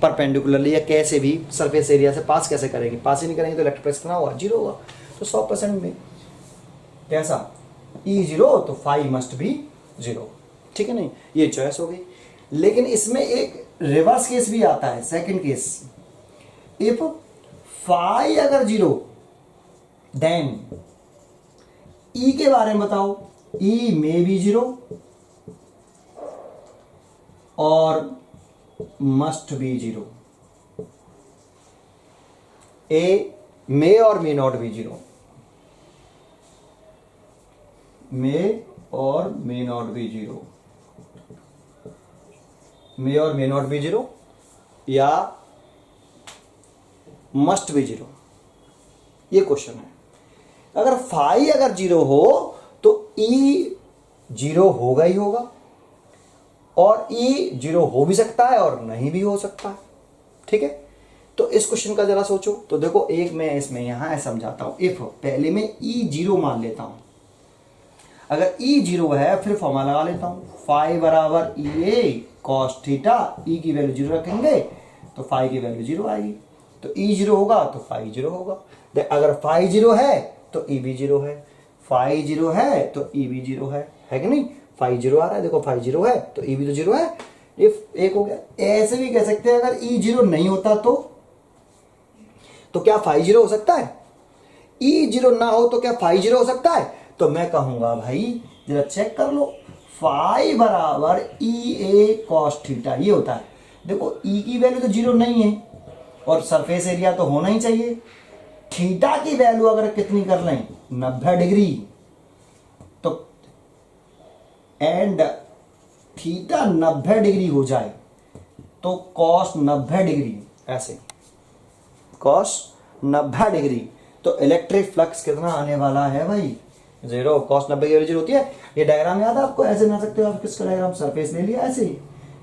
परपेंडिकुलरली, या कैसे भी सरफेस एरिया से पास कैसे करेंगे, पास ही नहीं करेंगे तो इलेक्ट्रिक फ्लक्स कितना होगा, 0 होगा। तो 100% में कैसा ई 0 तो फाई मस्ट बी 0, ठीक है। नहीं, ये चॉइस हो गई। लेकिन इसमें एक रिवर्स केस भी आता है, सेकंड केस, इफ फाई अगर 0 देन ई के बारे में बताओ, ई मे बी 0 और मस्ट बी 0। ए मे और मे नॉट बी 0, मे और मे नॉट बी 0, मे और मे नॉट बी 0 या मस्ट बी 0, ये क्वेश्चन है। अगर फाई अगर 0 हो तो ई 0 होगा ही होगा, और ई 0 हो भी सकता है और नहीं भी हो सकता है, ठीक है। तो इस क्वेश्चन का जरा सोचो। तो देखो एक मैं इसमें यहां समझाता हूं, इफ पहले मैं ई 0 मान लेता हूं, अगर ई 0 है फिर फॉर्मूला लगा लेता हूं, फाई बराबर ई ए कॉस थीटा, ई की वैल्यू 0 रखेंगे तो फाई की वैल्यू 0 आएगी, तो ई 0 होगा तो फाई 0 होगा। अगर फाई 0 है तो ई भी 0 है, फाई 0 है तो ई भी 0 है कि नहीं? फाई 0 आ रहा है, देखो फाई 0 है तो ई भी तो 0 है, ये एक हो गया। ऐसे भी कह सकते हैं अगर ई 0 नहीं होता तो क्या फाई 0 हो सकता है? ई 0 ना हो तो क्या फाई 0 हो सकता है? तो मैं कहूंगा भाई जरा चेक कर लो, फाई बराबर ई ए कॉस थीटा ये होता है। देखो ई की वैल्यू तो 0 नहीं है और सरफेस एरिया तो होना ही चाहिए। थीटा की वैल्यू अगर कितनी कर लें 90 डिग्री, तो एंड थीटा 90 डिग्री हो जाए तो कॉस 90 डिग्री, ऐसे कॉस 90 डिग्री, तो इलेक्ट्रिक फ्लक्स कितना आने वाला है भाई? 0। कॉस 90 डिग्री 0 होती है। ये डायग्राम याद है आपको? ऐसे बना सकते हो आप। किसका डायग्राम? सरफेस ले लिया ऐसे,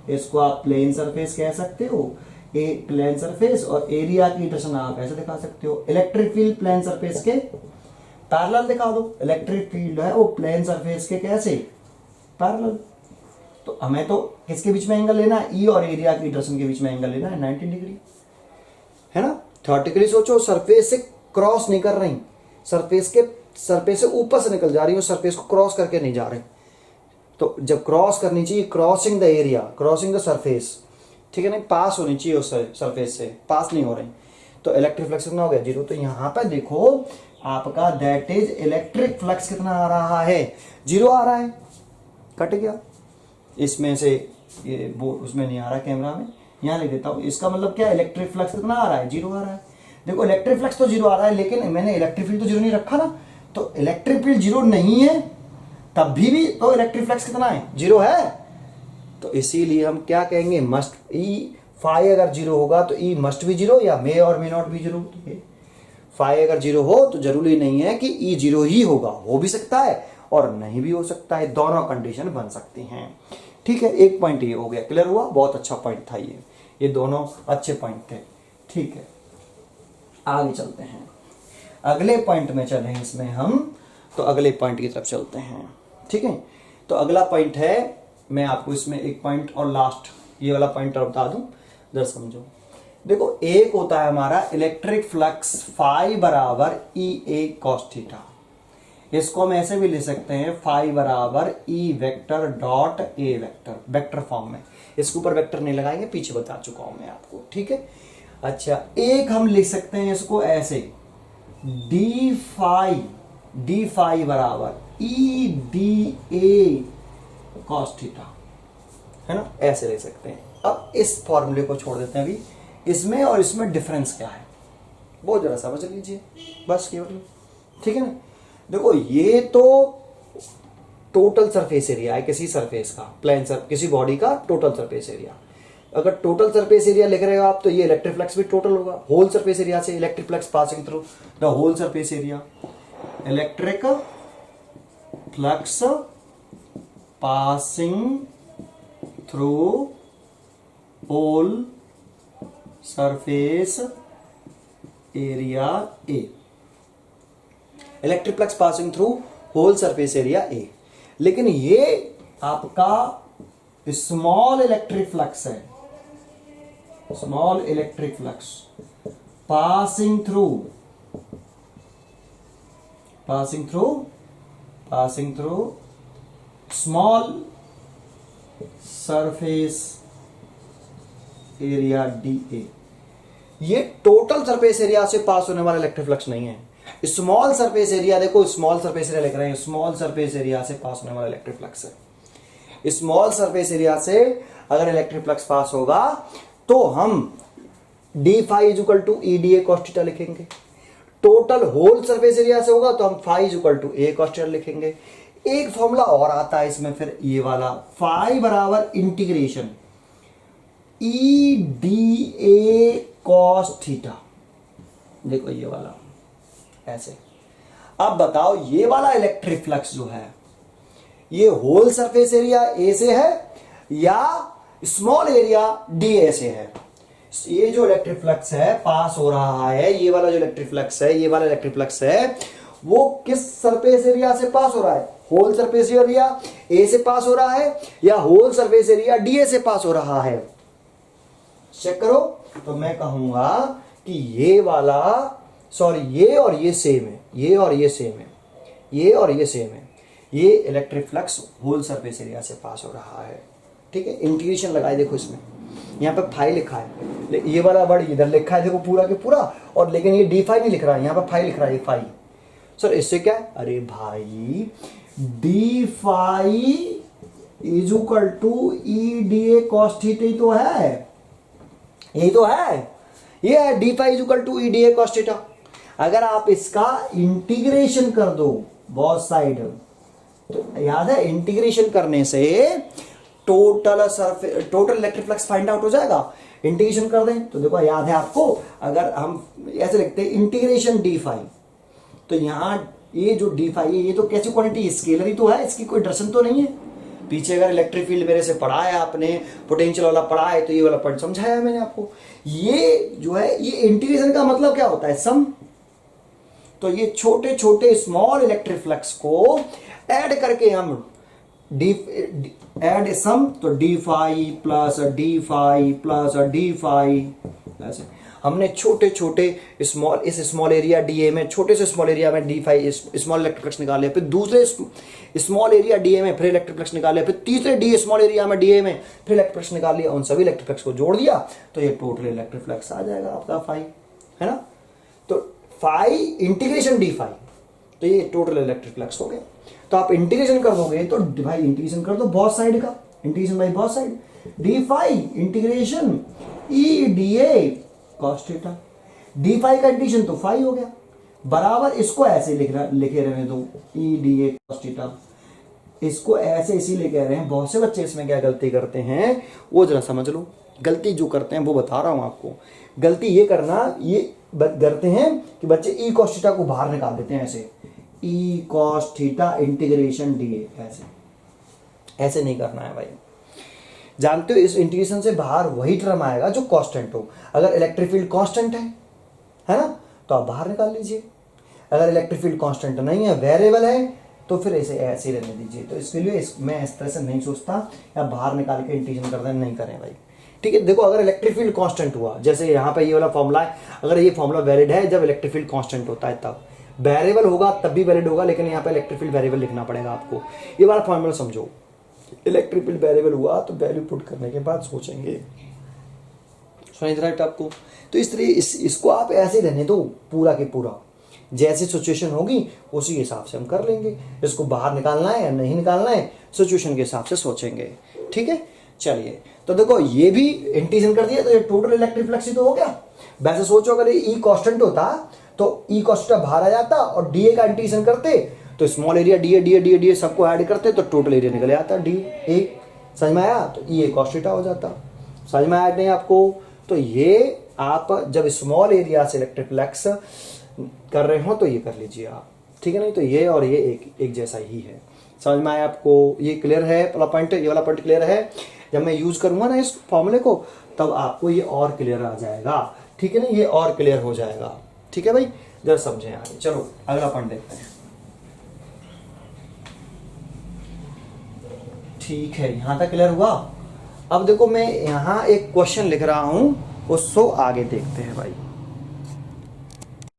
इसको आप प्लेन सरफेस कह सकते हो, ए प्लेन सरफेस, और एरिया की इंटरसेक्शन आप ऐसे दिखा सकते हो। इलेक्ट्रिक फील्ड प्लेन सरफेस के पैरेलल दिखा दो। इलेक्ट्रिक फील्ड है वो प्लेन सरफेस के कैसे? पैरेलल। तो हमें तो किसके बीच में एंगल लेना है? ई और एरिया की इंटरसेक्शन के बीच में एंगल लेना है 90 डिग्री, है ना? थ्योरेटिकली सोचो, सरफेस से क्रॉस नहीं कर रही, सरफेस से ऊपर से निकल जा रही हो, सरफेस को क्रॉस करके नहीं जा रहे। तो जब क्रॉस करनी चाहिए, crossing the area, crossing the surface, ठीक है ना? पास होनी चाहिए उस सरफेस से, पास नहीं हो रही, तो इलेक्ट्रिक फ्लक्स कितना हो गया? 0। तो यहां पर देखो आपका दैट इज इलेक्ट्रिक फ्लक्स कितना आ रहा है? 0 आ रहा है। कट गया इसमें से, ये वो उसमें नहीं आ रहा कैमरा में, यहां लिख देता हूं। इसका मतलब क्या? इलेक्ट्रिक फ्लक्स कितना आ रहा है? 0 आ रहा है। देखो इलेक्ट्रिक फ्लक्स तो 0 आ रहा है, लेकिन मैंने इलेक्ट्रिक फील्ड तो 0 नहीं रखा ना, तो इलेक्ट्रिक फील्ड 0 नहीं है तब भी तो इलेक्ट्रिक फ्लक्स कितना है? 0 है। तो इसीलिए हम क्या कहेंगे? मस्ट ई, फाई अगर 0 होगा तो ई मस्ट भी 0 या मे और मे नॉट भी 0। फाई अगर 0 हो तो जरूरी नहीं है कि ई 0 ही होगा, हो भी सकता है और नहीं भी हो सकता है, दोनों कंडीशन बन सकती हैं। ठीक है, एक पॉइंट ये हो गया, क्लियर हुआ? बहुत अच्छा पॉइंट था ये दोनों अच्छे पॉइंट थे। ठीक है, आगे चलते हैं, अगले पॉइंट में चलें इसमें हम, तो अगले पॉइंट की तरफ चलते हैं। ठीक है, तो अगला पॉइंट है, मैं आपको इसमें एक पॉइंट और लास्ट ये वाला पॉइंट और बता दूं, जरा समझो। देखो एक होता है हमारा इलेक्ट्रिक फ्लक्स फाई बराबर ई ए कॉस थीटा, इसको हम ऐसे भी ले सकते हैं फाई बराबर ई vector dot A vector, vector form में। इसके ऊपर वेक्टर नहीं लगाएंगे, पीछे बता चुका हूं मैं आपको। ठीक है, अच्छा एक हम लिख सकते हैं इसको ऐसे, डी फाई बराबर ई डी ए कॉस थीटा, है ना? ऐसे ले सकते हैं। अब इस फॉर्मूले को छोड़ देते हैं अभी, इसमें और इसमें डिफरेंस क्या है वो जरा समझ लीजिए बस केवल। ठीक है ना? देखो ये तो टोटल सरफेस एरिया है किसी सरफेस का, प्लेन किसी बॉडी का टोटल सरफेस एरिया। अगर टोटल सरफेस एरिया लिख रहे हो आप तो ये इलेक्ट्रिक फ्लक्स भी टोटल होगा। होल सरफेस एरिया से electric flux passing through the whole surface area, electric flux passing through whole surface area A, electric flux passing through whole surface area A. लेकिन ये आपका स्मॉल इलेक्ट्रिक फ्लक्स है, small electric flux passing through small surface area d A. ये टोटल सरफेस एरिया से पास होने वाला इलेक्ट्रिक फ्लक्स नहीं है। स्मॉल सरफेस एरिया, देखो स्मॉल सरफेस एरिया लिख रहे हैं, स्मॉल सरफेस एरिया से पास होने वाला इलेक्ट्रिक फ्लक्स है। स्मॉल सरफेस एरिया से अगर इलेक्ट्रिक फ्लक्स पास होगा तो हम d phi is equal to E d A cos theta लिखेंगे। टोटल होल सरफेस एरिया से होगा तो हम phi is equal to A cos theta लिखेंगे। एक फॉर्मूला और आता है इसमें फिर, ये वाला फाई बराबर integration E d A cos theta. देखो ये वाला ऐसे। अब बताओ ये वाला इलेक्ट्रिक फ्लक्स जो है ये होल सरफेस एरिया ए से है या स्मॉल एरिया डी ए से है? ये जो इलेक्ट्रिक फ्लक्स है पास हो रहा है, ये वाला जो इलेक्ट्रिक फ्लक्स है, ये वाला इलेक्ट्रिक फ्लक्स है, वो किस सरफेस एरिया से पास हो रहा है? होल सरफेस एरिया ए से पास हो रहा है या whole surface area d A से पास हो रहा है? चेक करो। तो मैं कहूंगा कि ये वाला, सॉरी ये और ये सेम है, ये और ये सेम है, ये और ये सेम है, ये electric flux whole surface area से पास हो रहा है। ठीक है, इंटीग्रेशन लगाए देखो इसमें, यहाँ पे फाई लिखा है, ये वाला वर्ड इधर लिखा है देखो पूरा के पूरा, और लेकिन ये डी फाई नहीं लिख रहा है, यहाँ पे फाई लिख रहा है, ये फाई। सर इससे क्या है, अरे भाई d phi is equal to E d A cos theta ही तो है, यही तो है, ये है d phi is equal to E d A cos theta. अगर आप इसका इंटीग्रेशन कर दो बोथ साइड, तो याद है इंटीग्रेशन करने से total electric flux find out हो जाएगा। इंटीग्रेशन कर दें तो देखो याद है आपको, अगर हम ऐसे लिखते हैं इंटीग्रेशन डी फाई, तो यहां ये जो डी फाई है ये तो कैसी क्वांटिटी, स्केलर ही तो है, इसकी कोई दर्शन तो नहीं है। पीछे अगर इलेक्ट्रिक फील्ड मेरे से पढ़ा है आपने, पोटेंशियल वाला पढ़ा है, तो ये वाला पॉइंट समझाया मैंने आपको। ये जो है ये इंटीग्रेशन का मतलब क्या होता है, सम। तो ये छोटे छोटे स्मॉल इलेक्ट्रिक फ्लक्स को ऐड करके हम ऐड सम, तो d phi plus d phi plus d phi, ऐसे हमने छोटे छोटे स्मॉल, इस स्मॉल एरिया डीए में, छोटे से स्मॉल एरिया में d phi small electric flux निकाले, फिर दूसरे स्मॉल एरिया डीए में फिर इलेक्ट्रिक फ्लक्स निकाले, फिर तीसरे डी स्मॉल एरिया में डीए में फिर इलेक्ट्रिक फ्लक्स निकाल लिया, उन सभी इलेक्ट्रिक फ्लक्स को जोड़ दिया, तो ये टोटल इलेक्ट्रिक फ्लक्स आ जाएगा आपका फाई, है ना। तो फाई इंटीग्रेशन डी फाई, तो ये टोटल इलेक्ट्रिक फ्लक्स हो गया। तो आप इंटीग्रेशन कर दोगे तो भाई इंटीग्रेशन कर दो बहुत साइड का, इंटीग्रेशन बाई बहुत side, d phi integration E d A cos theta, d phi का इंटीग्रेशन तो फाई हो गया, बराबर इसको ऐसे लिखे रहने दो E d A cos theta, इसको ऐसे इसीलिए कह रहे हैं। बहुत से बच्चे इसमें क्या गलती करते हैं वो जरा समझ लो, गलती जो करते हैं वो बता रहा हूं आपको। गलती ये करना, ये करते हैं कि बच्चे ई कॉस थीटा को बाहर निकाल देते हैं, ऐसे E cos theta integration D A, ऐसे नहीं करना है भाई। जानते हो इस इंटीग्रेशन से बाहर वही टर्म आएगा जो कांस्टेंट हो। अगर इलेक्ट्रिक फील्ड कांस्टेंट है ना, तो आप बाहर निकाल लीजिए। अगर इलेक्ट्रिक फील्ड कांस्टेंट नहीं है, वेरिएबल है, तो फिर इसे ऐसे ही रहने दीजिए। तो इसके लिए मैं इस तरह से नहीं सोचता या बाहर निकाल के इंटीग्रेशन कर दें, नहीं करें भाई। ठीक है, देखो अगर इलेक्ट्रिक फील्ड कांस्टेंट हुआ, जैसे यहाँ पे ये वाला फॉर्मूला है, अगर ये फॉर्मूला वैलिड है जब इलेक्ट्रिक फील्ड कांस्टेंट होता है, तब वेरिएबल होगा तब भी वैलिड होगा, लेकिन यहाँ पे इलेक्ट्रिक फील्ड वेरिएबल लिखना पड़ेगा आपको। ये वाला फॉर्मूला समझो, इलेक्ट्रिक फील्ड वेरिएबल हुआ तो वैल्यू पुट करने के बाद सोचेंगे, समझ रहा है आपको। तो इस तरह इसको आप ऐसे रहने दो पूरा के पूरा, जैसी सिचुएशन होगी उसी हिसाब से हम कर लेंगे। इसको बाहर निकालना है या नहीं निकालना है सिचुएशन के हिसाब से सोचेंगे। ठीक है, चलिए तो देखो ये भी इंटीग्रेशन कर दिया, तो ये टोटल इलेक्ट्रिक फ्लक्स ही तो हो गया। वैसे सोचो अगर ये ई कांस्टेंट होता तो ई कॉस थीटा बाहर आ जाता और डीए का इंटीग्रेशन करते, तो small area DA DA DA DA सबको ऐड करते तो टोटल एरिया निकल आता डी ए, समझ में आया। तो ई कॉस थीटा हो जाता, समझ में आया नहीं आपको। तो ये आप जब स्मॉल एरिया से इलेक्ट्रिक फ्लक्स कर रहे हो तो ये कर लीजिए आप, ठीक है। नहीं तो ये और ये एक जैसा ही है, समझ में आया आपको। ये क्लियर है वाला पॉइंट, ये वाला पॉइंट क्लियर है। जब मैं यूज करूंगा ना इस फॉर्मूले को तब आपको ये और क्लियर आ जाएगा, ठीक है ना, ये और क्लियर हो जाएगा। ठीक है भाई, जरा समझें आगे। चलो अगला पॉइंट देखते हैं। ठीक है, यहां तक क्लियर हुआ। अब देखो मैं यहां एक क्वेश्चन लिख रहा हूं, उसको आगे देखते हैं भाई।